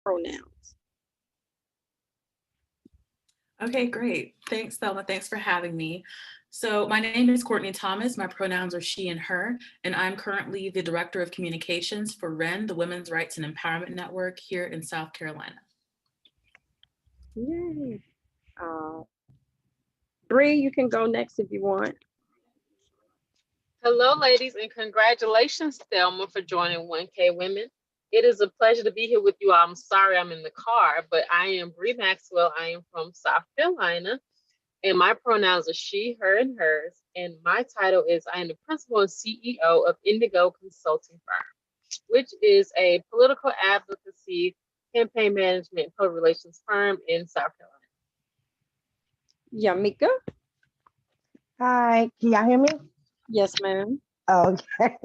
pronouns. Okay, great. Thanks, Thelma. Thanks for having me. So my name is Courtney Thomas. My pronouns are she and her, and I'm currently the Director of Communications for WREN, the Women's Rights and Empowerment Network here in South Carolina. Yay. Bree, you can go next if you want. Hello, ladies, and congratulations, Thelma, for joining 1K Women. It is a pleasure to be here with you all. I'm sorry I'm in the car, but I am Bree Maxwell. I am from South Carolina, and my pronouns are she, her, and hers. And my title is I am the principal and CEO of Indigo Consulting Firm, which is a political advocacy, campaign management, and public relations firm in South Carolina. Yamika? Hi, can y'all hear me? Yes, ma'am. Okay.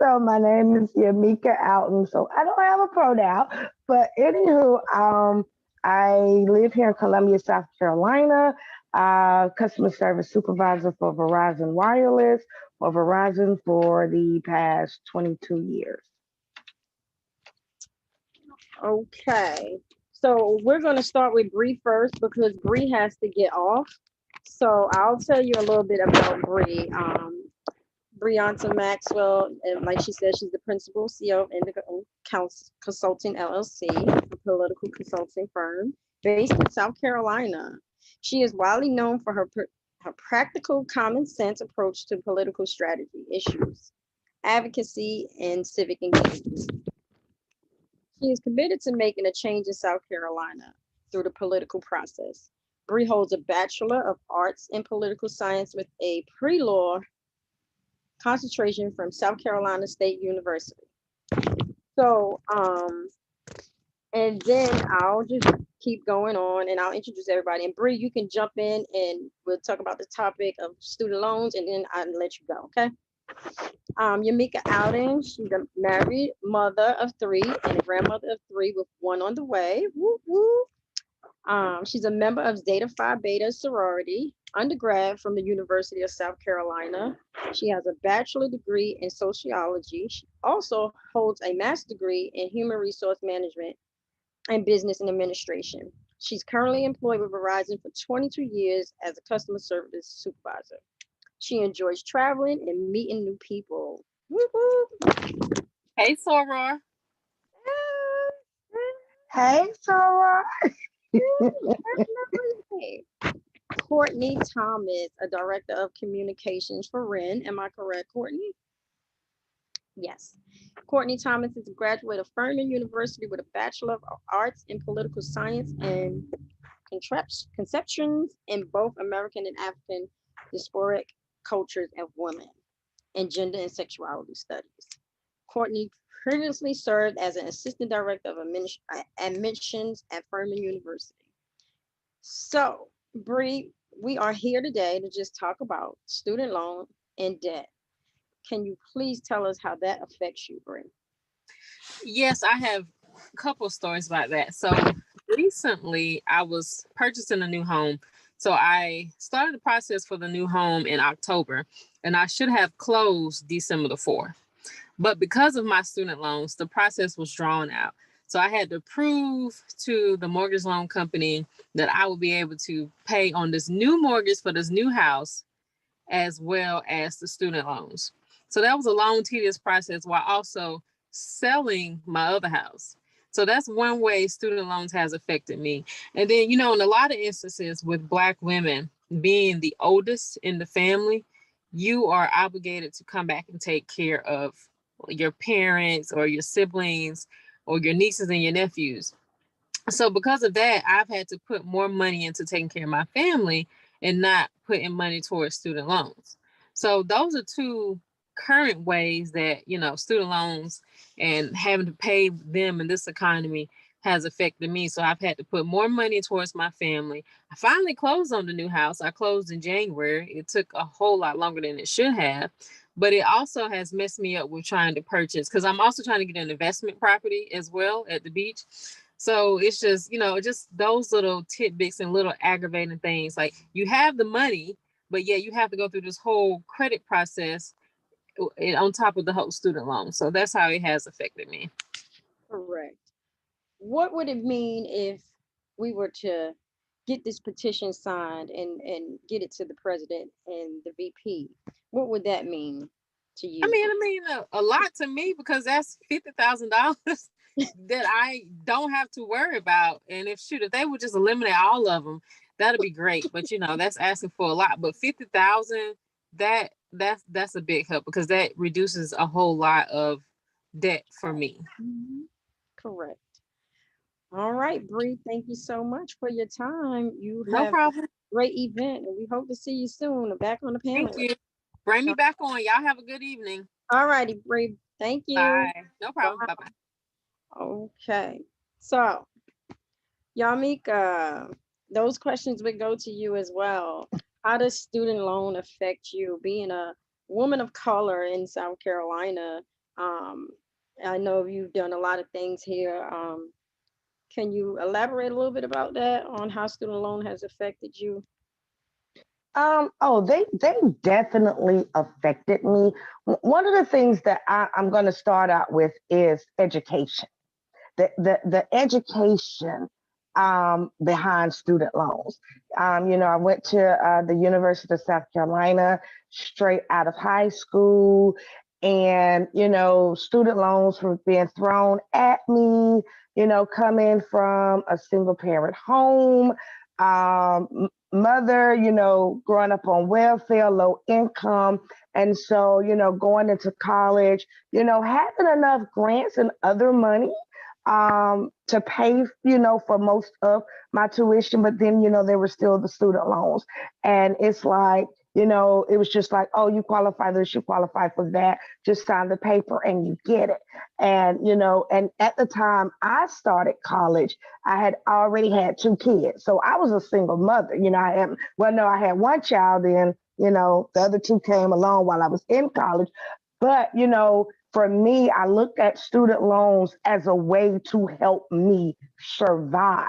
So my name is Yamika Alton. So I don't have a pronoun, but anywho, I live here in Columbia, South Carolina. Customer service supervisor for Verizon Wireless, or Verizon for the past 22 years. Okay. So we're going to start with Bree first because Bree has to get off. So I'll tell you a little bit about Bree. Brianna Maxwell, and like she said, she's the principal CEO of Indigo Consulting LLC, a political consulting firm based in South Carolina. She is widely known for her practical, common sense approach to political strategy issues, advocacy, and civic engagement. She is committed to making a change in South Carolina through the political process. Bree holds a Bachelor of Arts in Political Science with a pre-law concentration from South Carolina State University. So, and then I'll just keep going on and I'll introduce everybody. And Bree, you can jump in and we'll talk about the topic of student loans and then I'll let you go, okay? Yamika Alden, she's a married mother of 3 and a grandmother of 3 with 1 on the way. Woo, woo. She's a member of Zeta Phi Beta sorority, undergrad from the University of South Carolina. She has a bachelor degree in sociology. She also holds a master's degree in human resource management and business and administration. She's currently employed with Verizon for 22 years as a customer service supervisor. She enjoys traveling and meeting new people. Woo-hoo. Hey, Soror. Hey, Sarah. Courtney Thomas, a director of communications for WREN. Am I correct, Courtney? Yes. Courtney Thomas is a graduate of Furman University with a Bachelor of Arts in Political Science and conceptions in both American and African diasporic cultures of women and gender and sexuality studies. Courtney previously served as an assistant director of admissions at Furman University. So, Bree, we are here today to just talk about student loan and debt. Can you please tell us how that affects you, Bree? Yes, I have a couple of stories about that. So recently I was purchasing a new home. So I started the process for the new home in October and I should have closed December the 4th. But because of my student loans, the process was drawn out. So I had to prove to the mortgage loan company that I would be able to pay on this new mortgage for this new house, as well as the student loans. So that was a long, tedious process while also selling my other house. So that's one way student loans has affected me. And then, in a lot of instances with Black women being the oldest in the family, you are obligated to come back and take care of your parents or your siblings or your nieces and your nephews. So because of that, I've had to put more money into taking care of my family and not putting money towards student loans. So those are 2 current ways that, student loans and having to pay them in this economy has affected me. So I've had to put more money towards my family. I finally closed on the new house. I closed in January. It took a whole lot longer than it should have, but it also has messed me up with trying to purchase because I'm also trying to get an investment property as well at the beach. So it's just, just those little tidbits and little aggravating things. Like you have the money, but yeah, you have to go through this whole credit process on top of the whole student loan. So that's how it has affected me. Correct. what would it mean if we were to get this petition signed and get it to the president and the VP? What would that mean to I you? mean, a lot to me because that's $50,000 that I don't have to worry about. And if they would just eliminate all of them, that'd be great. But that's asking for a lot. But 50,000, that's a big help because that reduces a whole lot of debt for me. Mhm. Correct. All right, Bree, thank you so much for your time. You No have a problem. great event, and we hope to see you soon back on the Thank panel. you. Bring me back on. Y'all have a good evening. All righty, Bree. Thank you. Bye. No problem. Bye bye. Okay. So, Yamika, those questions would go to you as well. How does student loan affect you being a woman of color in South Carolina? Um, I know you've done a lot of things here. Can you elaborate a little bit about that on how student loan has affected you? They definitely affected me. One of the things that I'm going to start out with is education. The education behind student loans. I went to the University of South Carolina straight out of high school, and student loans were being thrown at me. Coming from a single parent home, mother, growing up on welfare, low income, and so going into college, having enough grants and other money to pay, for most of my tuition, but then, there were still the student loans. And it's like, it was just like, oh, you qualify this, you qualify for that, just sign the paper and you get it. And, and at the time I started college, I had already had 2 kids. So I was a single mother. I had one child, and, the other 2 came along while I was in college. But, for me, I looked at student loans as a way to help me survive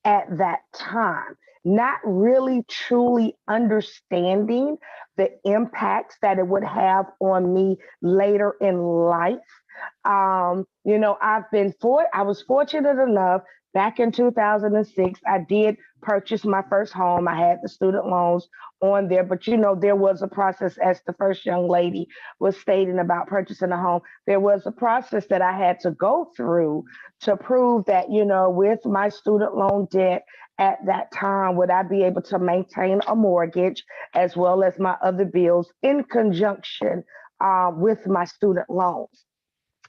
at that time, not really truly understanding the impacts that it would have on me later in life. I was fortunate enough back in 2006, I did purchase my first home. I had the student loans on there, but there was a process, as the first young lady was stating about purchasing a home. There was a process that I had to go through to prove that, with my student loan debt at that time, would I be able to maintain a mortgage as well as my other bills in conjunction with my student loans.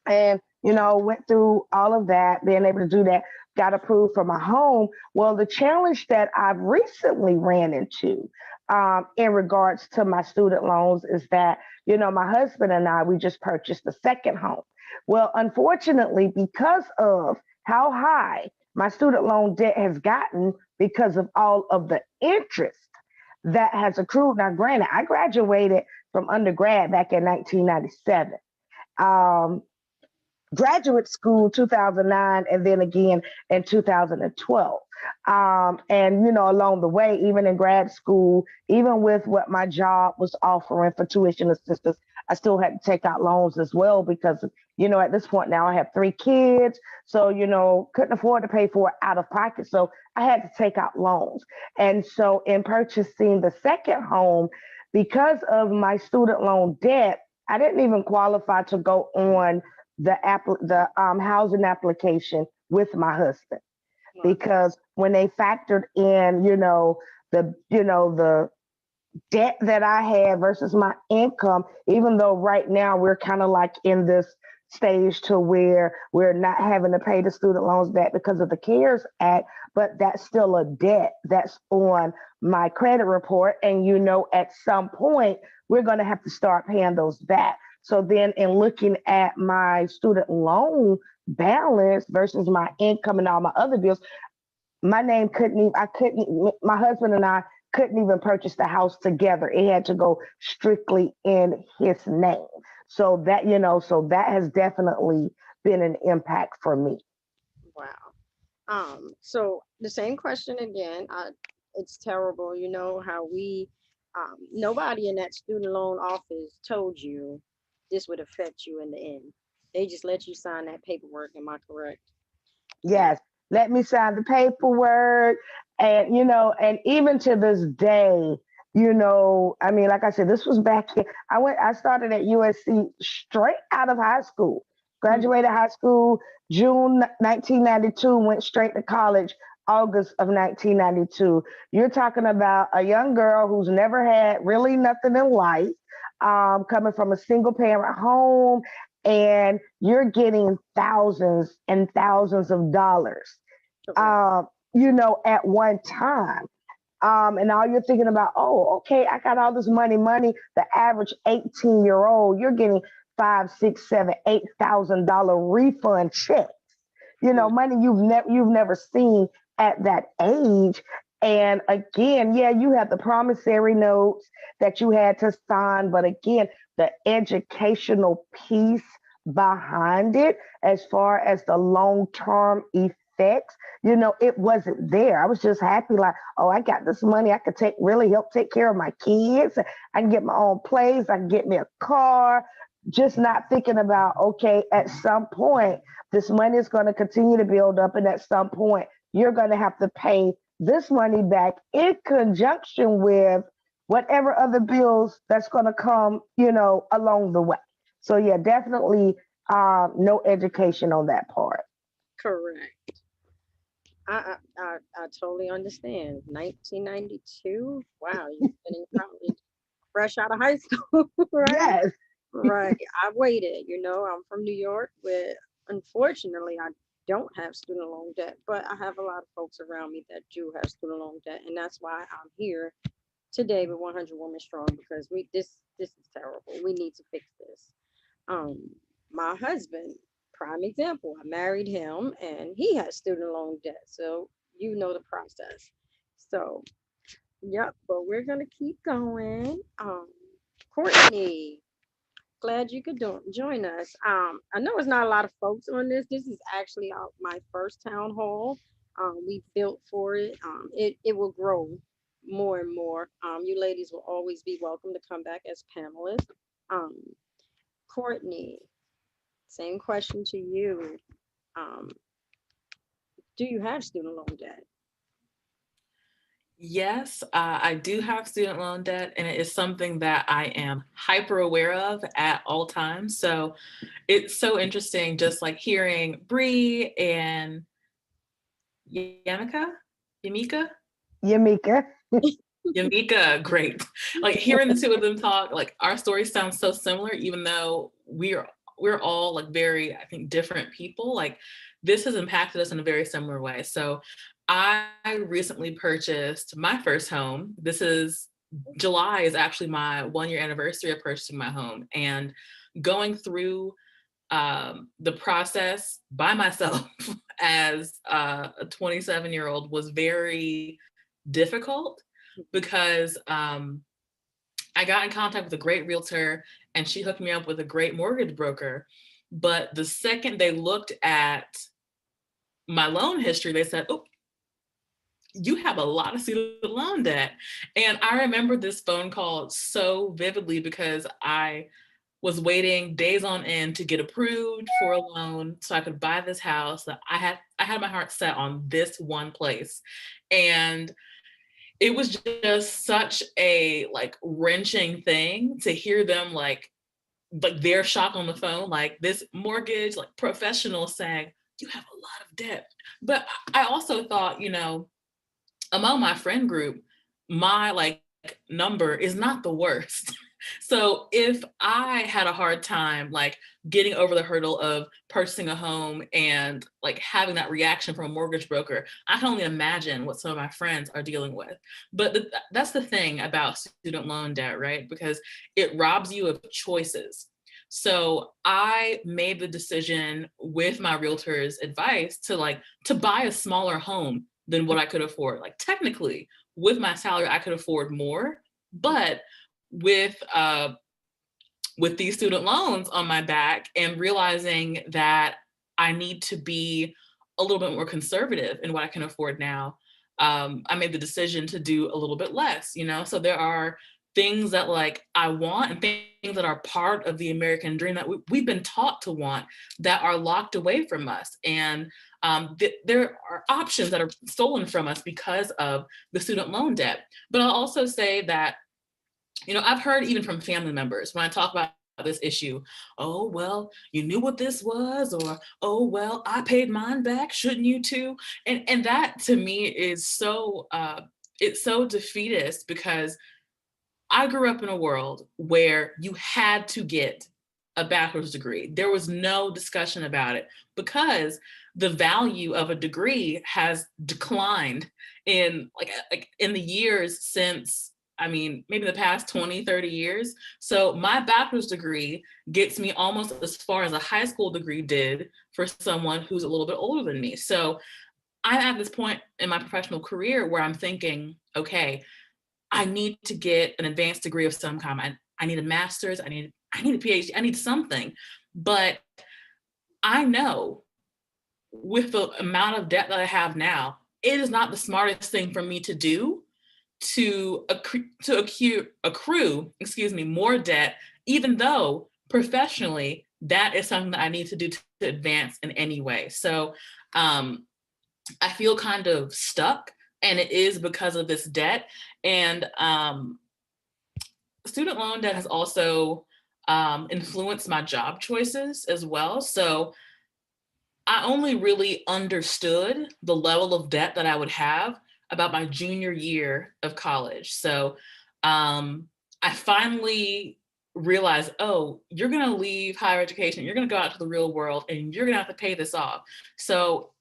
And went through all of that, being able to do that, got approved for my home. Well, the challenge that I've recently ran into in regards to my student loans is that my husband and I, we just purchased a second home. Well, unfortunately, because of how high my student loan debt has gotten, because of all of the interest that has accrued. Now, granted, I graduated from undergrad back in 1997. Um, Graduate school 2009, and then again in 2012. And along the way, even in grad school, even with what my job was offering for tuition assistance, I still had to take out loans as well because at this point now I have 3 kids, so couldn't afford to pay for it out of pocket, so I had to take out loans. And so in purchasing the second home, because of my student loan debt, I didn't even qualify to go on the housing application with my husband, because when they factored in the debt that I had versus my income, even though right now we're kind of like in this stage to where we're not having to pay the student loans back because of the CARES Act, but that's still a debt that's on my credit report. And at some point we're going to have to start paying those back. So then in looking at my student loan balance versus my income and all my other bills, my name my husband and I couldn't even purchase the house together. It had to go strictly in his name. So that has definitely been an impact for me. Wow. So the same question again. It's terrible. You know how nobody in that student loan office told you this would affect you in the end. They just let you sign that paperwork. Am I correct? Yes, let me sign the paperwork. And, and even to this day, I mean, like I said, this was back in, I started at USC straight out of high school, Mhm. graduated high school, June 1992, went straight to college, August of 1992. You're talking about a young girl who's never had really nothing in life, coming from a single parent home, and you're getting thousands and thousands of dollars, Correct. at one time. And all you're thinking about, oh, okay, I got all this money. The average 18-year-old, you're getting five, six, seven, $8,000 refund checks. Right. Money you've never seen at that age. And again, yeah, you have the promissory notes that you had to sign, but again, the educational piece behind it, as far as the long-term effects, it wasn't there. I was just happy, like, oh, I got this money. I could really help take care of my kids. I can get my own place. I can get me a car. Just not thinking about, okay, at some point, this money is going to continue to build up, and at some point, you're going to have to pay this money back in conjunction with whatever other bills that's going to come, along the way. So yeah, definitely no education on that part. Correct. I totally understand. 1992. Wow, you're getting probably fresh out of high school, right? Yes. Right. I waited. I'm from New York, where unfortunately I don't have student loan debt, but I have a lot of folks around me that do have student loan debt, and that's why I'm here today with 100 Women Strong, because this is terrible. We need to fix this. Um, my husband, prime example. I married him, and he has student loan debt, so you know the process. So, yep. But we're gonna keep going. Courtney, glad you could join us. I know it's not a lot of folks on this. This is actually my first town hall. We built for it. It will grow more and more. You ladies will always be welcome to come back as panelists. Um, Courtney, same question to you. Um, do you have student loan debt? Yes, I do have student loan debt, and it is something that I am hyper aware of at all times. So it's so interesting, just like hearing Bree and Yamika, Yamika, Yamika. Yamika, great. Like hearing the two of them talk, like our stories sound so similar, even though we're all like very, I think, different people. Like this has impacted us in a very similar way. So I recently purchased my first home. July is actually my 1 year anniversary of purchasing my home, and going through the process by myself as a 27-year-old was very difficult because I got in contact with a great realtor, and she hooked me up with a great mortgage broker. But the second they looked at my loan history, they said, "Oh, you have a lot of student loan debt." And I remember this phone call so vividly because I was waiting days on end to get approved for a loan so I could buy this house. That I had my heart set on this one place. And it was just such a like wrenching thing to hear them like their shock on the phone, like this mortgage like professional saying, "You have a lot of debt." But I also thought, among my friend group, my like number is not the worst. So if I had a hard time like getting over the hurdle of purchasing a home and like having that reaction from a mortgage broker, I can only imagine what some of my friends are dealing with. But that's the thing about student loan debt, right? Because it robs you of choices. So I made the decision with my realtor's advice to buy a smaller home than what I could afford. Like technically, with my salary, I could afford more, but with with these student loans on my back and realizing that I need to be a little bit more conservative in what I can afford now, I made the decision to do a little bit less. So there are things that like I want and things that are part of the American dream that we've been taught to want that are locked away from us. And there are options that are stolen from us because of the student loan debt. But I'll also say that, you know, I've heard even from family members when I talk about this issue, oh, well, you knew what this was, or, oh, well, I paid mine back, shouldn't you too? And that to me is so, it's so defeatist, because I grew up in a world where you had to get a bachelor's degree. There was no discussion about it, because the value of a degree has declined in like in the years since, I mean, maybe the past 20, 30 years. So my bachelor's degree gets me almost as far as a high school degree did for someone who's a little bit older than me. So I'm at this point in my professional career where I'm thinking, okay, I need to get an advanced degree of some kind. I need a master's, I need a PhD, I need something. But I know with the amount of debt that I have now, it is not the smartest thing for me to do to accrue, more debt, even though professionally that is something that I need to do to advance in any way. So I feel kind of stuck, and it is because of this debt. And student loan debt has also influenced my job choices as well. So I only really understood the level of debt that I would have about my junior year of college. So I finally realized, oh, you're going to leave higher education, you're going to go out to the real world, and you're going to have to pay this off. So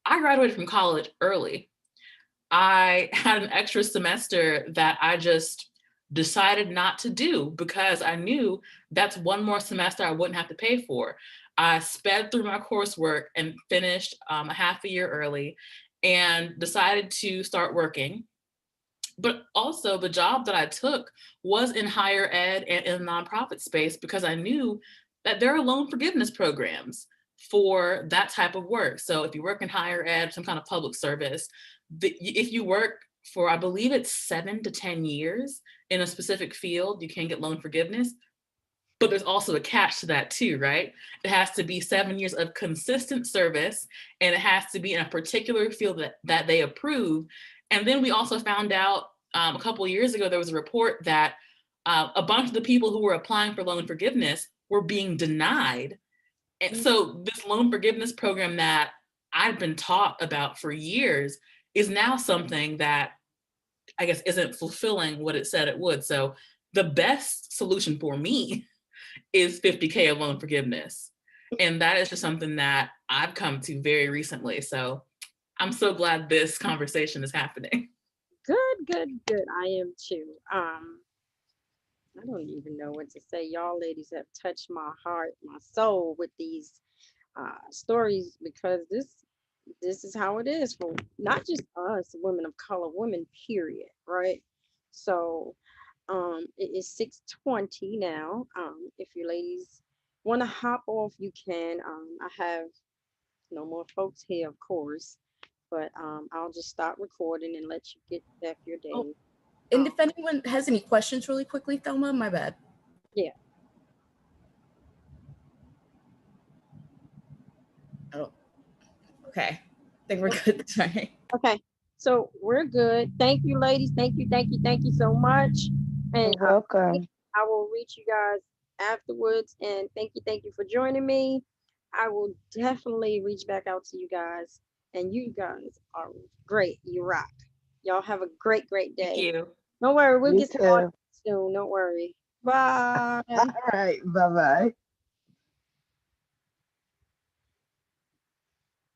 I graduated from college early. I had an extra semester that I just decided not to do because I knew that's one more semester I wouldn't have to pay for. I sped through my coursework and finished a half a year early and decided to start working. But also the job that I took was in higher ed and in the nonprofit space, because I knew that there are loan forgiveness programs for that type of work. So if you work in higher ed, some kind of public service, if you work for, I believe it's 7 to 10 years in a specific field, you can get loan forgiveness. But there's also a catch to that too, right? It has to be 7 years of consistent service, and it has to be in a particular field that they approve. And then we also found out a couple of years ago, there was a report that a bunch of the people who were applying for loan forgiveness were being denied. And so this loan forgiveness program that I've been taught about for years is now something that I guess isn't fulfilling what it said it would. So the best solution for me is $50K of loan forgiveness. And that is just something that I've come to very recently. So I'm so glad this conversation is happening. Good. I am too. I don't even know what to say. Y'all ladies have touched my heart, my soul with these stories, because this is how it is for not just us, women of color, women, period, right? So it is 6:20 now. If you ladies want to hop off, you can. I have no more folks here, of course, but I'll just stop recording and let you get back your day. Oh, and if anyone has any questions really quickly, Thelma, my bad. Yeah. Oh, okay. I think we're good. Sorry. Okay. So we're good. Thank you, ladies. Thank you so much. And You're welcome. I will reach you guys afterwards. And thank you for joining me. I will definitely reach back out to you guys. And you guys are great. You rock. Y'all have a great day. Thank you. Don't worry, we'll You get started too. soon. Don't worry. Bye. All right. Bye-bye.